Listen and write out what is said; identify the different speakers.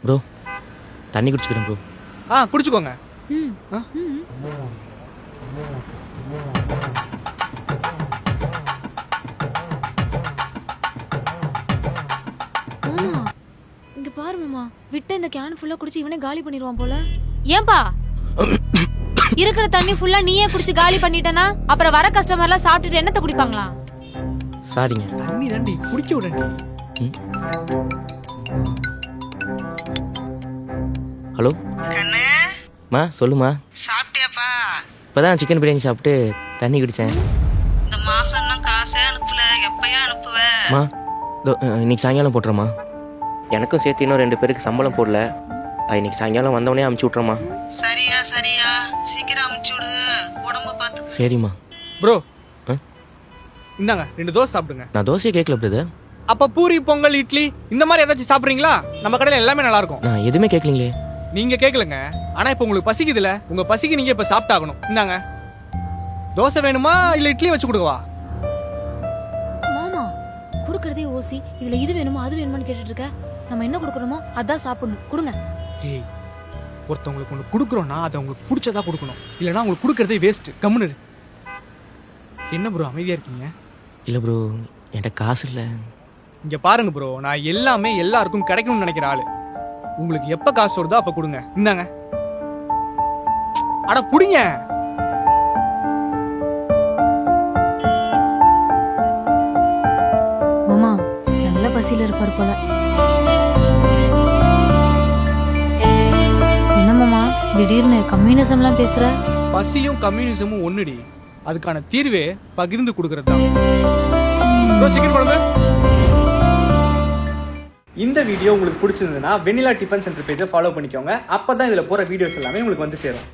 Speaker 1: Bro தண்ணி குடிச்சுக்கிறேன் bro.
Speaker 2: குடிச்சுக்கோங்க.
Speaker 3: இங்க பாரு மாமா, விட்டு இந்த கேன் ஃபுல்லா குடிச்சு இவனே காலி பண்ணிடுவான் போல. ஏன்பா இருக்கிற தண்ணி ஃபுல்லா நீயே குடிச்சு காலி பண்ணிட்டனா அப்புறம் வர கஸ்டமர்லாம் சாப்பிட்டுட்டு என்னத்த குடிப்பாங்களா?
Speaker 1: சாரிங்க.
Speaker 2: தண்ணி தாண்டி குடிக்க விடண்டி.
Speaker 1: ஹலோ
Speaker 4: கண்ணு,
Speaker 1: மா சொல்லுமா.
Speaker 4: சாப்பிட்டியாப்பா?
Speaker 1: இப்போதான் சிக்கன் பிரியாணி சாப்பிட்டு தண்ணி குடித்தேன்.
Speaker 4: இந்த மாசம் இன்னும் காசே அனுப்பல, எப்பயா அனுப்புவ?
Speaker 1: மா இன்னைக்கு சாயங்காலம் போட்டுறமா. எனக்கும் சேர்த்து இன்னும் 2 பேருக்கு சம்பளம் போடல. இன்னைக்கு சாயங்காலம் வந்தவொடனே அமுச்சு விட்றமா.
Speaker 4: சரியா சீக்கிரம் அமுச்சு விடு, உடம்ப பார்த்துக்க.
Speaker 1: சரிம்மா.
Speaker 2: ப்ரோ இந்தாங்க 2 தோசை சாப்பிடுங்க.
Speaker 1: நான் தோசையை கேட்கல பிரதர்.
Speaker 2: அப்ப பூரி பொங்கல் இட்லி இந்த மாதிரி ஏதாச்சும் சாப்பிடுறீங்களா? நம்ம கடையில் எல்லாமே நல்லா இருக்கும்.
Speaker 1: நான் எதுவுமே கேட்கலீங்களே.
Speaker 2: நீங்க கேட்கலங்க, ஆனா இப்ப உங்களுக்கு பசிக்குதுல, உங்க பசிக்கு நீங்க இப்ப சாப்பிட்டாகணும். இந்தாங்க தோசை வேணுமா இல்ல இட்லி வச்சு கொடுக்கவா?
Speaker 3: மாமா குடுக்கறதே ஓசி, இதுல இது வேணுமா அது வேணுமான்னு கேட்டுட்டு இருக்க. நம்ம என்ன குடுக்கறோமோ அதான் சாப்பிடணும். கொடுங்க.
Speaker 2: ஏய், ஒருத்தவங்களுக்கு ஒன்று கொடுக்குறோன்னா அதை உங்களுக்கு பிடிச்சதா கொடுக்கணும், இல்லைன்னா உங்களுக்கு கொடுக்கறதே வேஸ்ட். கம்முன்னு. என்ன ப்ரோ அமைதியா இருக்கீங்க?
Speaker 1: இல்லை ப்ரோ என்கிட்ட காசு இல்லை.
Speaker 2: இங்க பாருங்க ப்ரோ, நான் எல்லாமே எல்லாருக்கும் கிடைக்கணும்னு நினைக்கிற ஆளு. உங்களுக்கு எப்ப காசு வருதோ அப்ப கொடுங்க. இந்தாங்க. அட புடிங்க.
Speaker 3: மாமா நல்ல பசியில இருப்பார் போல. என்ன மாமா திடீர்னு கம்யூனிசம்லாம் பேசுற?
Speaker 2: பசியும் கம்யூனிசமும் ஒண்ணுடி. அதுக்கான தீர்வே பகிர்ந்து கொடுக்கறது தான். சிக்கன் குழம்பு. இந்த வீடியோ உங்களுக்கு பிடிச்சிருந்ததுன்னா வெண்ணிலா டிஃபன் சென்டர் பேஜை ஃபாலோ பண்ணிக்கோங்க. அப்பதான் இதுல போற வீடியோஸ் எல்லாமே உங்களுக்கு வந்து சேரும்.